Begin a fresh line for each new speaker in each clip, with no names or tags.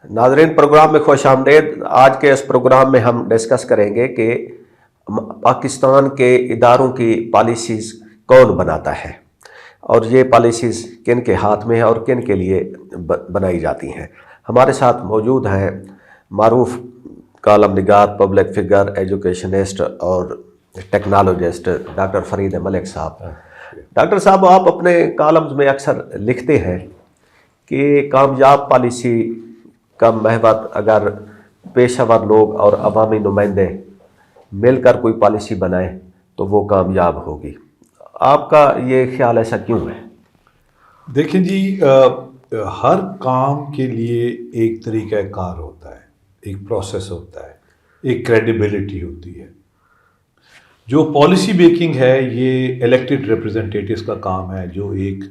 ناظرین پروگرام میں خوش آمدید۔ آج کے اس پروگرام میں ہم ڈسکس کریں گے کہ پاکستان کے اداروں کی پالیسیز کون بناتا ہے اور یہ پالیسیز کن کے ہاتھ میں ہیں اور کن کے لیے بنائی جاتی ہیں۔ ہمارے ساتھ موجود ہیں معروف کالم نگار، پبلک فگر، ایجوکیشنسٹ اور ٹیکنالوجسٹ ڈاکٹر فرید ملک صاحب۔ ڈاکٹر صاحب، آپ اپنے کالمز میں اکثر لکھتے ہیں کہ کامیاب پالیسی کا محور اگر پیشہ ور لوگ اور عوامی نمائندے مل کر کوئی پالیسی بنائیں تو وہ کامیاب ہوگی۔ آپ کا یہ خیال ایسا کیوں ہے؟
دیکھیں جی، ہر کام کے لیے ایک طریقہ کار ہوتا ہے، ایک پروسیس ہوتا ہے، ایک کریڈیبلٹی ہوتی ہے۔ جو پالیسی میکنگ ہے یہ الیکٹڈ ریپرزنٹیٹیوز کا کام ہے، جو ایک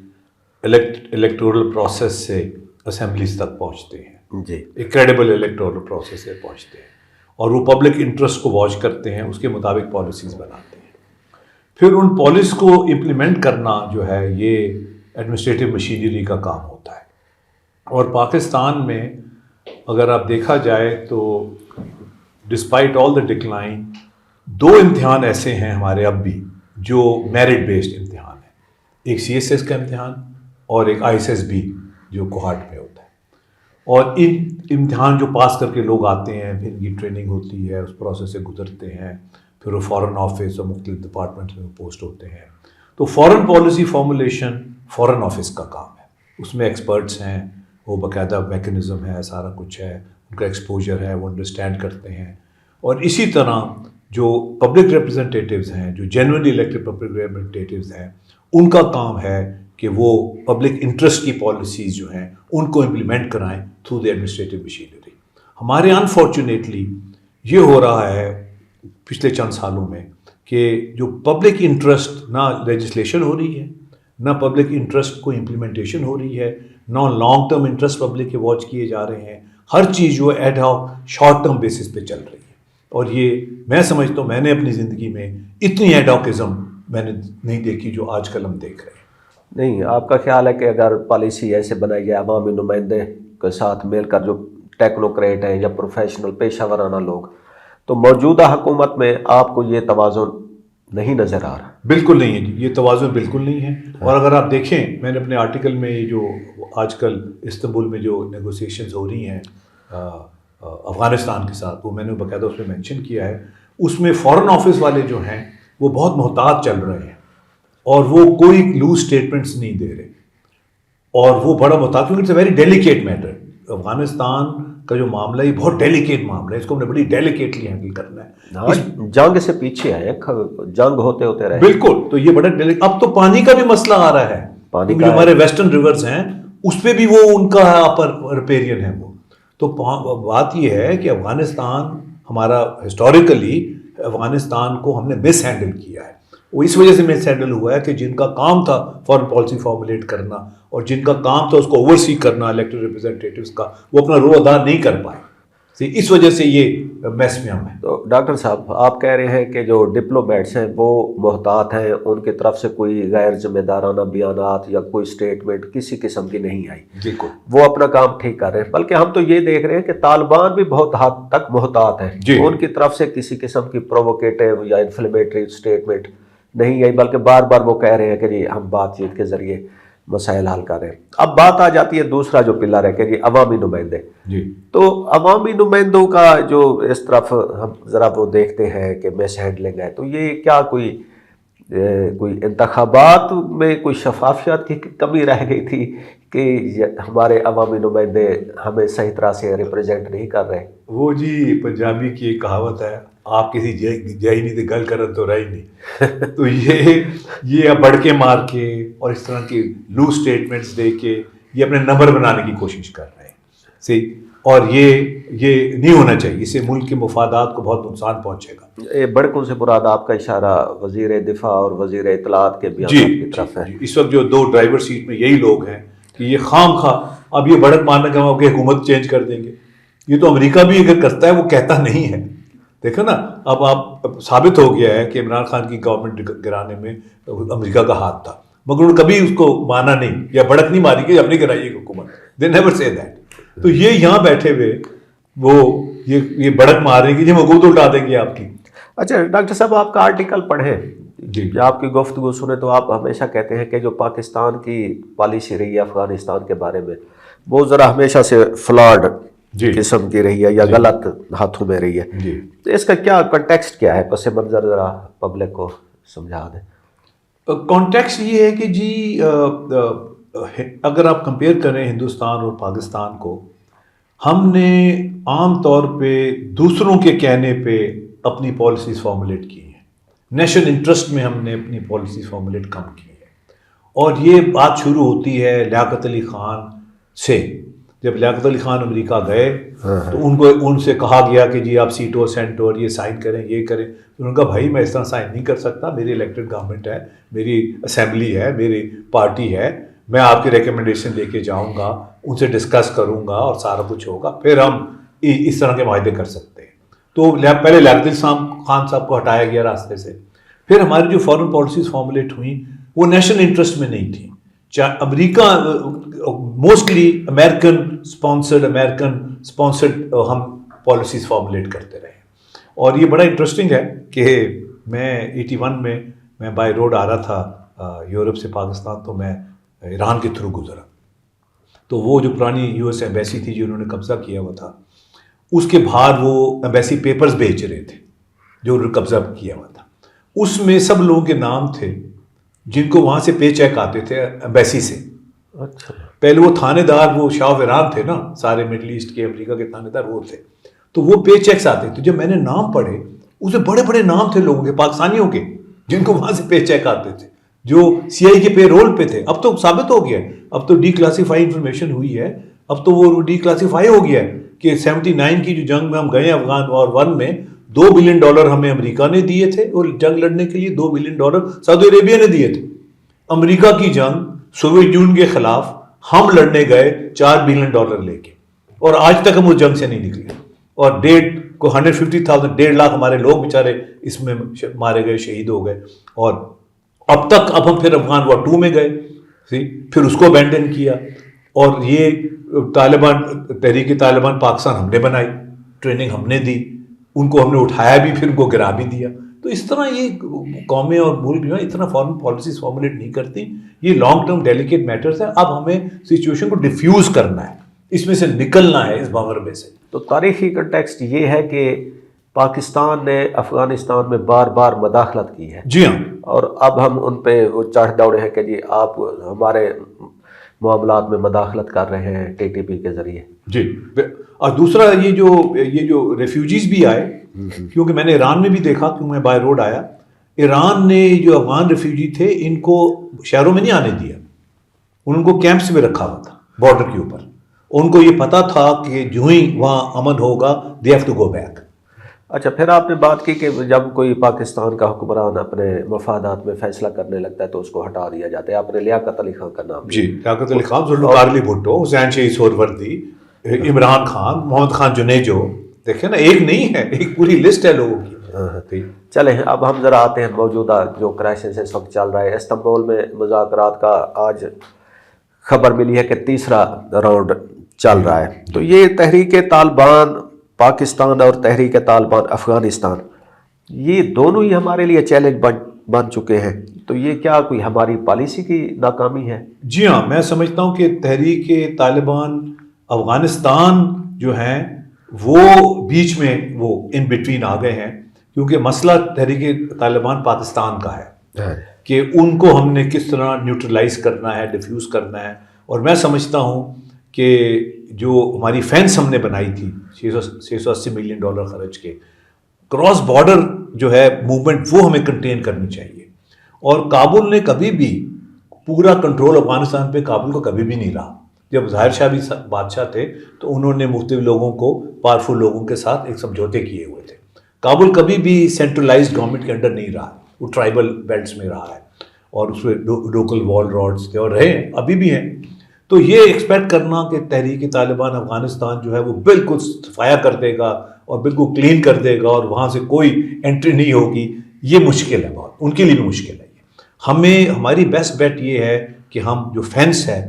الیکٹورل پروسیس سے اسمبلیز تک پہنچتے ہیں،
جی،
ایک کریڈیبل الیکٹورل پروسیس سے پہنچتے ہیں، اور وہ پبلک انٹرسٹ کو واچ کرتے ہیں، اس کے مطابق پالیسیز بناتے ہیں۔ پھر ان پالیسی کو امپلیمنٹ کرنا جو ہے یہ ایڈمنسٹریٹو مشینری کا کام ہوتا ہے۔ اور پاکستان میں اگر آپ دیکھا جائے تو ڈسپائٹ آل دا ڈکلائن، دو امتحان ایسے ہیں ہمارے اب بھی جو میرٹ بیسڈ امتحان ہیں، ایک CSS کا امتحان اور ایک ISSB جو کوہارٹ میں ہوتا ہے۔ اور ان امتحان جو پاس کر کے لوگ آتے ہیں، پھر ان کی ٹریننگ ہوتی ہے، اس پروسیس سے گزرتے ہیں، پھر وہ فارن آفس اور مختلف ڈپارٹمنٹس میں پوسٹ ہوتے ہیں۔ تو foreign policy formulation foreign office کا کام ہے، اس میں ایکسپرٹس ہیں، وہ باقاعدہ میکنزم ہے، سارا کچھ ہے، ان کا ایکسپوجر ہے، وہ انڈرسٹینڈ کرتے ہیں۔ اور اسی طرح جو پبلک ریپرزنٹیٹیوز ہیں، جو جینوئنلی الیکٹڈ پبلک ریپرزنٹیٹیوز ہیں، ان کا کام ہے کہ وہ پبلک انٹرسٹ کی پالیسیز جو ہیں ان کو امپلیمنٹ کرائیں تھرو دی ایڈمنسٹریٹو مشینری۔ ہمارے انفارچونیٹلی یہ ہو رہا ہے پچھلے چند سالوں میں کہ جو پبلک انٹرسٹ، نہ لیجسلیشن ہو رہی ہے، نہ پبلک انٹرسٹ کو امپلیمنٹیشن ہو رہی ہے، نہ لانگ ٹرم انٹرسٹ پبلک کے واچ کیے جا رہے ہیں۔ ہر چیز جو ہے ad hoc short term basis پہ چل رہی ہے، اور یہ میں سمجھتا ہوں میں نے اپنی زندگی میں اتنی ایڈ ہاکزم میں نے نہیں دیکھی جو آج کل ہم دیکھ رہے ہیں۔
نہیں، آپ کا خیال ہے کہ اگر پالیسی ایسے بنائی جائے عوامی نمائندے کے ساتھ مل کر، جو ٹیکنوکریٹ ہیں یا پروفیشنل پیشہ ورانہ لوگ، تو موجودہ حکومت میں آپ کو یہ توازن نہیں نظر آ رہا؟
بالکل نہیں ہے جی، یہ توازن بالکل نہیں ہے۔ اور اگر آپ دیکھیں، میں نے اپنے آرٹیکل میں یہ جو آج کل استنبول میں جو نیگوسیشنز ہو رہی ہیں افغانستان کے ساتھ، وہ میں نے باقاعدہ اس میں مینشن کیا ہے۔ اس میں فارن آفس والے جو ہیں وہ بہت محتاط چل رہے ہیں، اور وہ کوئی لوز اسٹیٹمنٹس نہیں دے رہے، اور وہ بڑا محتاط، کیونکہ it's a very delicate matter. Afghanistan کا جو معاملہ ہے یہ بہت ڈیلیکیٹ معاملہ ہے، اس کو ہم نے بڑی ڈیلیکیٹلی ہینڈل کرنا ہے۔
جنگ سے پیچھے آئے، جنگ ہوتے ہوتے رہے،
بالکل، تو یہ بڑا اب تو پانی کا بھی مسئلہ آ رہا ہے،
پانی
جو ہمارے ویسٹرن ریورز ہیں اس پہ بھی وہ ان کا ریپیرین ہے وہ۔ تو بات یہ ہے کہ افغانستان ہمارا ہسٹوریکلی، افغانستان کو ہم نے مس ہینڈل کیا ہے۔ وہ اس وجہ سے مس ہینڈل ہوا ہے کہ جن کا کام تھا فارن پالیسی فارمولیٹ کرنا، اور جن کا کام تھا اس کو اوورسی کرنا الیکٹڈ ریپرزنٹیٹیوز کا، وہ اپنا رول ادا نہیں کر پائے، اس وجہ سے یہ میس میں ہم ہیں۔
تو ڈاکٹر صاحب، آپ کہہ رہے ہیں کہ جو ڈپلومیٹس ہیں وہ محتاط ہیں، ان کی طرف سے کوئی غیر ذمہ دارانہ بیانات یا کوئی اسٹیٹمنٹ کسی قسم کی نہیں آئی،
بالکل
وہ اپنا کام ٹھیک کر رہے ہیں۔ بلکہ ہم تو یہ دیکھ رہے ہیں کہ طالبان بھی بہت حد تک محتاط ہیں، ان کی طرف سے کسی قسم کی پرووکیٹو یا انفلیمیٹری اسٹیٹمنٹ نہیں آئی، بلکہ بار بار وہ کہہ رہے ہیں کہ جی ہم بات چیت کے ذریعے مسائل حل کر رہے ہیں۔ اب بات آ جاتی ہے دوسرا جو پلر ہے کہ جی عوامی نمائندے۔
جی،
تو عوامی نمائندوں کا جو اس طرف ہم ذرا وہ دیکھتے ہیں کہ مس ہینڈلنگ ہے، تو یہ کیا کوئی انتخابات میں کوئی شفافیت کی کمی رہ گئی تھی کہ ہمارے عوامی نمائندے ہمیں صحیح طرح سے ریپرزینٹ نہیں کر رہے؟
وہ جی پنجابی کی ایک کہاوت ہے، آپ کسی جائی نہیں تو گل کرن تو رہی نہیں۔ تو یہ بڑھ کے مار کے اور اس طرح کی لوز اسٹیٹمنٹس دے کے یہ اپنے نمبر بنانے کی کوشش کر رہے ہیں، صحیح، اور یہ نہیں ہونا چاہیے، اس سے ملک کے مفادات کو بہت نقصان پہنچے گا۔
بڑکوں سے مراد آپ کا اشارہ وزیر دفاع اور وزیر اطلاعات کے بیانات کی طرف ہے۔
اس وقت جو دو ڈرائیور سیٹ میں یہی لوگ ہیں کہ یہ خام خواہ اب یہ بڑک مارنے کا کہ حکومت چینج کر دیں گے۔ یہ تو امریکہ بھی اگر کرتا ہے وہ کہتا نہیں ہے، دیکھو نا، اب آپ ثابت ہو گیا ہے کہ عمران خان کی گورنمنٹ گرانے میں امریکہ کا ہاتھ تھا، مگر انہوں نے کبھی اس کو مانا نہیں یا بڑک نہیں ماری کہ ہم نے گرائی حکومت، دے نیور سے دیٹ۔ تو یہ یہاں بیٹھے ہوئے وہ یہ بڑک مار رہے ہیں کہ جی حکومت اٹھا دیں گے آپ کی.
اچھا ڈاکٹر صاحب آپ کا آرٹیکل پڑھیں
جی.
آپ کی گفتگو سنیں تو آپ ہمیشہ کہتے ہیں کہ جو پاکستان کی پالیسی رہی ہے افغانستان کے بارے میں وہ ذرا ہمیشہ سے فلاڈ قسم کی رہی ہے یا غلط ہاتھوں میں رہی ہے. تو اس کا کیا کنٹیکسٹ کیا ہے؟ پس منظر ذرا پبلک کو سمجھا دیں.
کانٹیکسٹ یہ ہے کہ جی اگر آپ کمپیئر کریں ہندوستان اور پاکستان کو، ہم نے عام طور پہ دوسروں کے کہنے پہ اپنی پالیسیز فارمولیٹ کی ہیں. نیشنل انٹرسٹ میں ہم نے اپنی پالیسیز فارمولیٹ کم کی ہے. اور یہ بات شروع ہوتی ہے لیاقت علی خان سے. جب لیاقت علی خان امریکہ گئے تو ان سے کہا گیا کہ جی آپ سیٹو سینٹو یہ سائن کریں یہ کریں. انہوں نے کہا بھائی میں اس طرح سائن نہیں کر سکتا، میری الیکٹڈ گورنمنٹ ہے، میری اسمبلی ہے، میری پارٹی ہے، میں آپ کی ریکمنڈیشن لے کے جاؤں گا، ان سے ڈسکس کروں گا اور سارا کچھ ہوگا، پھر ہم اس طرح کے معاہدے کر سکتے ہیں. تو پہلے لیاقت علی خان صاحب کو ہٹایا گیا راستے سے. پھر ہماری جو فارن پالیسیز فارمولیٹ ہوئیں وہ نیشنل انٹرسٹ میں نہیں تھیں. امریکہ موسٹلی امریکن اسپانسرڈ ہم پالیسیز فارمولیٹ کرتے رہے. اور یہ بڑا انٹرسٹنگ ہے کہ میں 81 میں بائی روڈ آ رہا تھا یورپ سے پاکستان، تو میں ایران کے تھرو گزرا. تو وہ جو پرانی یو ایس ایمبیسی تھی جو انہوں نے قبضہ کیا ہوا تھا، اس کے باہر وہ ایمبیسی پیپرز بیچ رہے تھے جو انہوں نے قبضہ کیا ہوا تھا. اس میں سب لوگوں کے نام تھے جن کو وہاں سے پے چیک آتے تھے ایمبیسی سے.
اچھا.
پہلے وہ تھانے دار وہ شاہ آف ایران تھے نا، سارے مڈل ایسٹ کے امریکہ کے تھانے دار وہ تھے. تو وہ پے چیکس آتے تھے. جب میں نے نام پڑھے اس میں بڑے بڑے نام تھے لوگوں کے، پاکستانیوں کے، جن کو وہاں سے پے چیک آتے تھے جو سی آئی کے پے رول پہ تھے. اب تو ثابت ہو گیا ہے، اب تو ڈی کلاسیفائی انفارمیشن ہوئی ہے، اب تو وہ ڈی کلاسیفائی ہو گیا ہے کہ 79 کی جو جنگ میں ہم گئے افغان وار 1 میں $2 بلین ہمیں امریکہ نے دیے تھے اور جنگ لڑنے کے لیے $2 بلین سعودی عربیہ نے دیے تھے. امریکہ کی جنگ سوویت یونین کے خلاف ہم لڑنے گئے $4 بلین لے کے، اور آج تک ہم اس جنگ سے نہیں نکلے. اور 150,000 1.5 لاکھ ہمارے لوگ بیچارے اس میں مارے گئے، شہید ہو گئے. اور اب ہم پھر افغان وار 2 میں گئے، پھر اس کو ابینڈن کیا. اور یہ طالبان، تحریک طالبان پاکستان ہم نے بنائی، ٹریننگ ہم نے دی، ان کو ہم نے اٹھایا بھی، پھر ان کو گرا بھی دیا. تو اس طرح یہ قومیں اور ملک جو ہے اتنا فارن پالیسیز فارمولیٹ نہیں کرتی. یہ لانگ ٹرم ڈیلیکیٹ میٹرز ہیں. اب ہمیں سچویشن کو ڈیفیوز کرنا ہے، اس میں سے نکلنا ہے، اس بھنور میں سے.
تو تاریخی کنٹیکسٹ یہ ہے کہ پاکستان نے افغانستان میں بار بار مداخلت کی ہے.
جی ہاں.
اور اب ہم ان پہ وہ چڑھ دوڑے ہیں کہ جی آپ ہمارے معاملات میں مداخلت کر رہے ہیں ٹی ٹی پی کے ذریعے.
جی. اور دوسرا یہ جو ریفیوجیز بھی آئے، کیونکہ میں نے ایران میں بھی دیکھا، کیوں میں بائی روڈ آیا، ایران نے جو افغان ریفیوجی تھے ان کو شہروں میں نہیں آنے دیا، ان کو کیمپس میں رکھا ہوا تھا بارڈر کے اوپر. ان کو یہ پتا تھا کہ جو ہی وہاں امن ہوگا they have to go back.
اچھا، پھر آپ نے بات کی کہ جب کوئی پاکستان کا حکمران اپنے مفادات میں فیصلہ کرنے لگتا ہے تو اس کو ہٹا دیا جاتا ہے. آپ نے لیاقت علی خان کا نام.
جی، لیاقت علی خان، ذوالفقار بھٹو، حسین شہید سہروردی، عمران خان، محمد خان جنیجو، دیکھیں نا، ایک نہیں ہے، ایک پوری لسٹ ہے لوگوں کی.
چلیں اب ہم ذرا آتے ہیں موجودہ جو کرائسس اس وقت چل رہا ہے. استنبول میں مذاکرات کا آج خبر ملی ہے کہ تیسرا راؤنڈ چل رہا ہے. تو یہ تحریک طالبان پاکستان اور تحریک طالبان افغانستان، یہ دونوں ہی ہمارے لیے چیلنج بن چکے ہیں. تو یہ کیا کوئی ہماری پالیسی کی ناکامی ہے؟
جی ہاں، میں سمجھتا ہوں کہ تحریک طالبان افغانستان جو ہیں وہ بیچ میں وہ ان بٹوین آ گئے ہیں، کیونکہ مسئلہ تحریک طالبان پاکستان کا ہے کہ ان کو ہم نے کس طرح نیوٹرلائز کرنا ہے، ڈیفیوز کرنا ہے. اور میں سمجھتا ہوں کہ جو ہماری فینس ہم نے بنائی تھی $680 ملین خرچ کے، کراس بارڈر جو ہے موومنٹ، وہ ہمیں کنٹین کرنی چاہیے. اور کابل نے کبھی بھی پورا کنٹرول افغانستان پہ کابل کو کبھی بھی نہیں رہا. جب ظاہر شاہ بھی بادشاہ تھے تو انہوں نے مختلف لوگوں کو، پاورفل لوگوں کے ساتھ ایک سمجھوتے کیے ہوئے تھے. کابل کبھی بھی سینٹرلائزڈ گورنمنٹ کے انڈر نہیں رہا، وہ ٹرائبل بیلٹس میں رہا ہے، اور اس میں لوکل وال راڈس تھے اور رہے ہیں، ابھی بھی ہیں. تو یہ ایکسپیکٹ کرنا کہ تحریک طالبان افغانستان جو ہے وہ بالکل صفایا کر دے گا اور بالکل کلین کر دے گا اور وہاں سے کوئی انٹری نہیں ہوگی، یہ مشکل ہے بہت، ان کے لیے بھی مشکل ہے. ہماری بیسٹ بیٹ یہ ہے کہ ہم جو فینس ہے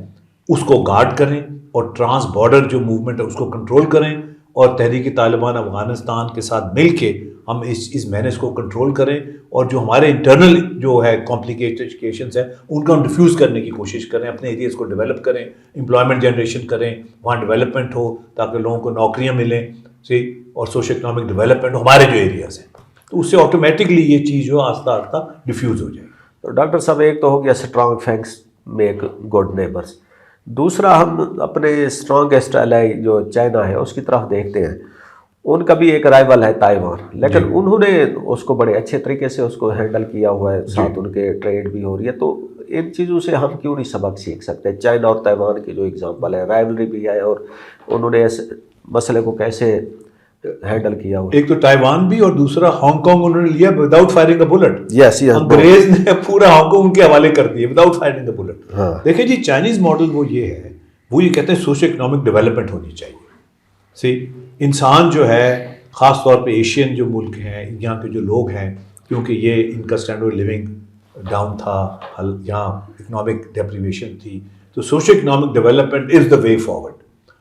اس کو گارڈ کریں، اور ٹرانس بارڈر جو موومنٹ ہے اس کو کنٹرول کریں، اور تحریک طالبان افغانستان کے ساتھ مل کے ہم اس مینیج کو کنٹرول کریں، اور جو ہمارے انٹرنل جو ہے کمپلیکیشنز ہیں ان کو ہم ڈیفیوز کرنے کی کوشش کریں، اپنے ایریاز کو ڈیولپ کریں، امپلائمنٹ جنریشن کریں، وہاں ڈیولپمنٹ ہو تاکہ لوگوں کو نوکریاں ملیں، صحیح، اور سوشل اکنامک ڈیولپمنٹ ہمارے جو ایریاز ہیں، تو اس سے آٹومیٹکلی یہ چیز جو آہستہ آہستہ ڈیفیوز ہو جائے گی۔
تو ڈاکٹر صاحب ایک تو ہو گیا strong friends make good neighbours, دوسرا ہم اپنے اسٹرانگیسٹ الائی جو چائنا ہے اس کی طرف دیکھتے ہیں، ان کا بھی ایک رائیول ہے تائیوان، لیکن انہوں نے اس کو بڑے اچھے طریقے سے اس کو ہینڈل کیا ہوا ہے، ساتھ ان کے ٹریڈ بھی ہو رہی ہے، تو ان چیزوں سے ہم کیوں نہیں سبق سیکھ سکتے؟ چائنا اور تائیوان کی جو اگزامپل ہے، رائیولری بھی ہے اور انہوں نے اس مسئلے کو کیسے ہینڈل کیا ہوا؟
ایک تو تائیوان بھی، اور دوسرا ہانگ کانگ انہوں نے لیا وداؤٹ فائرنگ اے بلٹ۔
یس
انگریز نے پورا ہانگ کانگ ان کے حوالے کر دیا وداؤٹ فائرنگ اے بلٹ۔ دیکھیں جی، چائنیز ماڈل وہ یہ ہے، وہ یہ کہتے ہیں سوشل اکنامک ڈیولپمنٹ ہونی چاہیے، سی انسان جو ہے، خاص طور پہ ایشین جو ملک ہیں، یہاں کے جو لوگ ہیں، کیونکہ یہ ان کا اسٹینڈرڈ لیونگ ڈاؤن تھا، یہاں اکنامک ڈیپریویشن تھی، تو social economic development is the way forward,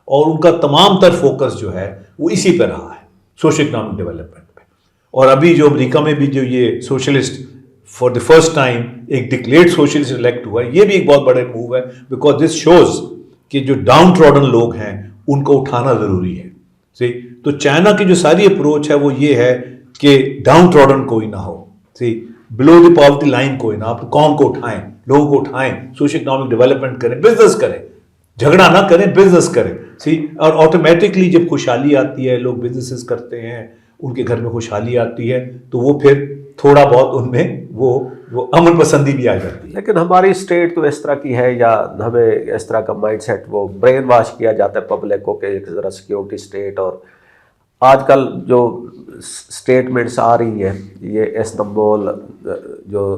اور ان کا تمام تر فوکس جو ہے وہ اسی پہ رہا ہے، سوشل اکنامک ڈیولپمنٹ پہ۔ اور ابھی جو امریکہ میں بھی جو یہ socialist for the first time ایک ڈکلیئرڈ سوشلسٹ الیکٹ ہوا ہے، یہ بھی ایک بہت بڑے موو ہے، بیکاز دس شوز کہ جو ڈاؤن ٹراڈن لوگ ہیں ان کو اٹھانا ضروری ہے، صحیح۔ تو چائنا کی جو ساری اپروچ ہے وہ یہ ہے کہ ڈاؤن ٹراڈن کوئی نہ ہو، صحیح، بلو دی پاورٹی لائن کوئی نہ، آپ قوم کو اٹھائیں، لوگوں کو اٹھائیں، سوشل اکنامک ڈیولپمنٹ کریں، بزنس کریں، جھگڑا نہ کریں، بزنس کریں، صحیح۔ اور آٹومیٹکلی جب خوشحالی آتی ہے، لوگ بزنسز کرتے ہیں، ان کے گھر میں خوشحالی آتی ہے، تو وہ پھر تھوڑا بہت ان میں وہ امن پسندی بھی آ جاتی ہے۔
لیکن ہماری اسٹیٹ تو اس طرح کی ہے، یا ہمیں اس طرح کا مائنڈ سیٹ وہ برین واش کیا جاتا ہے پبلک کو کہ ایک ذرا سیکیورٹی اسٹیٹ، اور آج کل جو اسٹیٹمنٹس آ رہی ہیں، یہ استنبول جو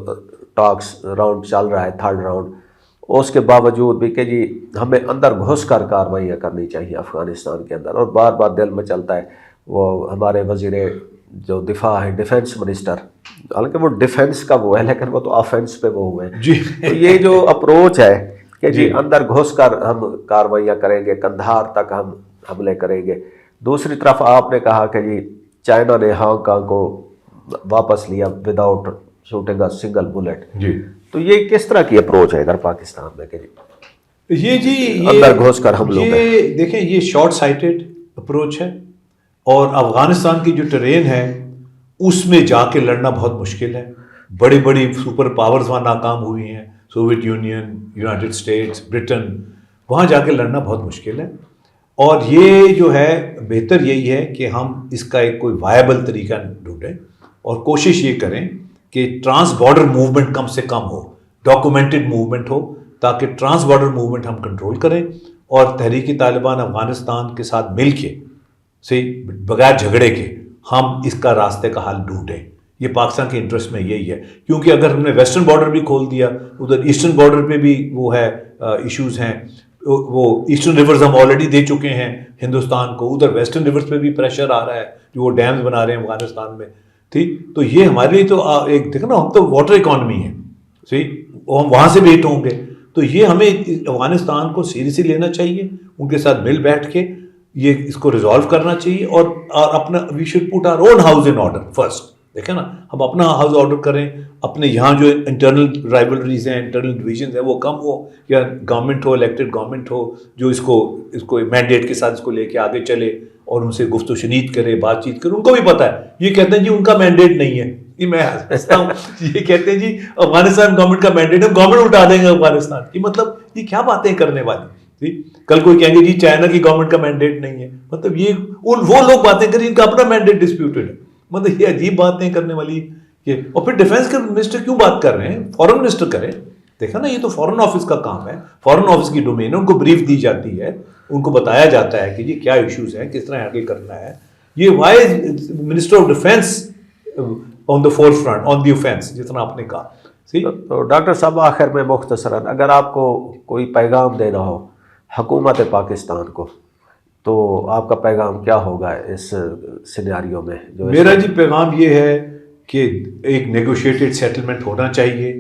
ٹاکس راؤنڈ چل رہا ہے، تھرڈ راؤنڈ، اس کے باوجود بھی کہ جی ہمیں اندر گھس کر کارروائیاں کرنی چاہیے افغانستان کے اندر، اور بار بار دل میں چلتا ہے وہ ہمارے وزیر جو دفاع ہے، ڈیفنس منسٹر، حالانکہ وہ ڈیفنس کا وہ ہے لیکن وہ تو آفینس پہ وہ ہوئے ہیں،
جی۔
تو یہ جو اپروچ ہے کہ جی اندر گھس کر ہم کارروائیاں کریں گے، قندھار تک ہم حملے کریں گے، دوسری طرف آپ نے کہا کہ جی چائنا نے ہانگ کانگ کو واپس لیا without shooting a single bullet,
جی،
تو یہ کس طرح کی اپروچ ہے ادھر پاکستان میں کہ
یہ
اندر گھس کر ہم لوگ
یہ دیکھیں، یہ شارٹ سائٹڈ اپروچ ہے، اور افغانستان کی جو ٹرین ہے اس میں جا کے لڑنا بہت مشکل ہے، بڑی بڑی سپر پاورز وہاں ناکام ہوئی ہیں، Soviet Union, United States, Britain, وہاں جا کے لڑنا بہت مشکل ہے، اور یہ جو ہے بہتر یہی ہے کہ ہم اس کا ایک کوئی وائبل طریقہ ڈھونڈیں، اور کوشش یہ کریں کہ ٹرانس بارڈر موومنٹ کم سے کم ہو، ڈاکومنٹڈ موومنٹ ہو، تاکہ ٹرانس بارڈر موومنٹ ہم کنٹرول کریں، اور تحریک طالبان افغانستان کے ساتھ مل کے بغیر جھگڑے کے ہم اس کا راستے کا حل ڈھونڈیں۔ یہ پاکستان کے انٹرسٹ میں یہی ہے، کیونکہ اگر ہم نے ویسٹرن بارڈر بھی کھول دیا، ادھر ایسٹرن بارڈر پہ بھی وہ ہے ایشوز ہیں، وہ ایسٹرن ریورز ہم آلریڈی دے چکے ہیں ہندوستان کو، ادھر ویسٹرن ریورز پہ بھی پریشر آ رہا ہے جو وہ ڈیمز بنا رہے ہیں افغانستان میں، ٹھیک، تو یہ ہمارے لیے تو ایک دیکھو نا، ہم تو واٹر اکانومی ہیں، صحیح، ہم وہاں سے بھی ہٹ ہوں گے، تو یہ ہمیں افغانستان کو سیریسلی لینا چاہیے، ان کے ساتھ مل بیٹھ کے یہ اس کو ریزالو کرنا چاہیے، اور اپنا we should put our own house in order first, دیکھیں نا، ہم اپنا ہاؤس آرڈر کریں، اپنے یہاں جو انٹرنل رائیولریز ہیں، انٹرنل ڈویژنز ہیں وہ کم ہو، یا گورنمنٹ ہو، الیکٹڈ گورنمنٹ ہو جو اس کو مینڈیٹ کے ساتھ اس کو لے کے آگے چلے، اور ان سے گفت و شنید کرے، بات چیت کرے، ان کو بھی پتہ ہے، یہ کہتے ہیں جی ان کا مینڈیٹ نہیں ہے، یہ میں ہنستا ہوں، یہ کہتے ہیں جی افغانستان گورنمنٹ کا مینڈیٹ ہے، گورنمنٹ اٹھا دیں گے افغانستان کی، مطلب یہ کیا باتیں کرنے والی، کل کوئی کہیں گے جی چائنا کی گورنمنٹ کا مینڈیٹ نہیں ہے، مطلب یہ وہ لوگ باتیں کریں جن کا اپنا مینڈیٹ ڈسپیوٹڈ ہے، مطلب یہ عجیب باتیں کرنے والی یہ، اور پھر ڈیفنس کے منسٹر کیوں بات کر رہے ہیں، فورن منسٹر کریں، دیکھا نا، یہ تو فورن آفس کا کام ہے، فورن آفس کی ڈومین ہے، ان کو بریف دی جاتی ہے، ان کو بتایا جاتا ہے کہ یہ کیا ایشوز ہیں، کس طرح ہینڈل کرنا ہے، یہ why minister of defence on the forefront on the offence, جتنا آپ نے کہا۔
تو ڈاکٹر صاحب آخر میں مختصراً اگر آپ کو کوئی پیغام دینا ہو حکومت پاکستان کو، تو آپ کا پیغام کیا ہوگا اس سینیریو میں؟ جو
میرا جی پیغام یہ ہے کہ ایک نیگوشیٹڈ سیٹلمنٹ ہونا چاہیے،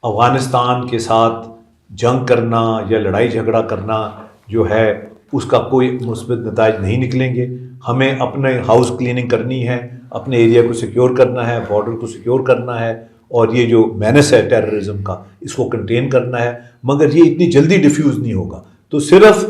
افغانستان کے ساتھ جنگ کرنا یا لڑائی جھگڑا کرنا جو ہے اس کا کوئی مثبت نتائج نہیں نکلیں گے. ہمیں اپنے ہاؤس کلیننگ کرنی ہے, اپنے ایریا کو سیکیور کرنا ہے, بارڈر کو سیکیور کرنا ہے, اور یہ جو مینس ہے ٹیررزم کا اس کو کنٹین کرنا ہے. مگر یہ اتنی جلدی ڈیفیوز نہیں ہوگا. تو صرف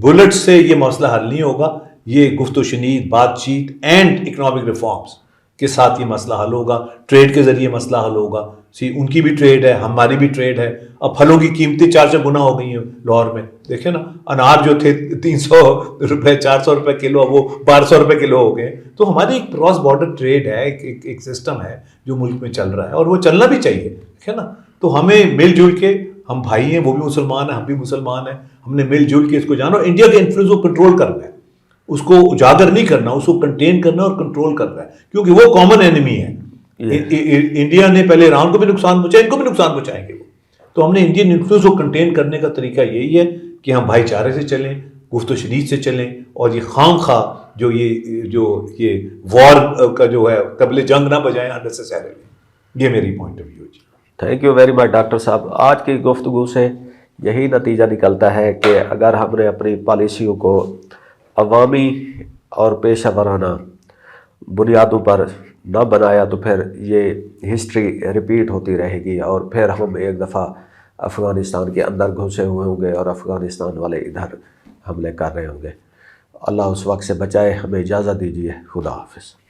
بلٹ سے یہ مسئلہ حل نہیں ہوگا, یہ گفت و شنید, بات چیت اینڈ اکنامک ریفارمز کے ساتھ یہ مسئلہ حل ہوگا. ٹریڈ کے ذریعے مسئلہ حل ہوگا. ان کی بھی ٹریڈ ہے, ہماری بھی ٹریڈ ہے. اب پھلوں کی قیمتیں 4 گنا ہو گئی ہیں لاہور میں, دیکھیں نا, انار جو تھے 300 روپے 400 روپے کلو, اب وہ 1200 روپے کلو ہو گئے. تو ہماری ایک کراس بارڈر ٹریڈ ہے, ایک سسٹم ہے جو ملک میں چل رہا ہے, اور وہ چلنا بھی چاہیے, ٹھیک ہے نا. تو ہمیں مل جل کے, ہم بھائی ہیں, وہ بھی مسلمان ہیں, ہم بھی مسلمان ہیں, ہم نے مل جل کے اس کو جانا, اور انڈیا کے انفلوئنس کو کنٹرول کرنا ہے, اس کو اجاگر نہیں کرنا, اس کو کنٹین کرنا اور کنٹرول کرنا ہے, کیونکہ وہ کامن اینیمی ہے. انڈیا نے پہلے ایران کو بھی نقصان پہنچایا, ان کو بھی نقصان پہنچائیں گے وہ. تو ہم نے انڈین انفلوئنس کو کنٹین کرنے کا طریقہ یہی ہے کہ ہم بھائی چارے سے چلیں, گفت و شنید سے چلیں, اور یہ خام خواہ جو یہ وار کا جو ہے طبل جنگ نہ بجائیں اننیسیسریلی. یہ میری پوائنٹ آف ویو. جی
thank you very much doctor صاحب. آج کی گفتگو سے یہی نتیجہ نکلتا ہے کہ اگر ہم نے اپنی پالیسیوں کو عوامی اور پیشہ ورانہ بنیادوں پر نہ بنایا تو پھر یہ ہسٹری ریپیٹ ہوتی رہے گی, اور پھر ہم ایک دفعہ افغانستان کے اندر گھسے ہوئے ہوں گے اور افغانستان والے ادھر حملے کر رہے ہوں گے. اللہ اس وقت سے بچائے. ہمیں اجازت دیجیے. خدا حافظ.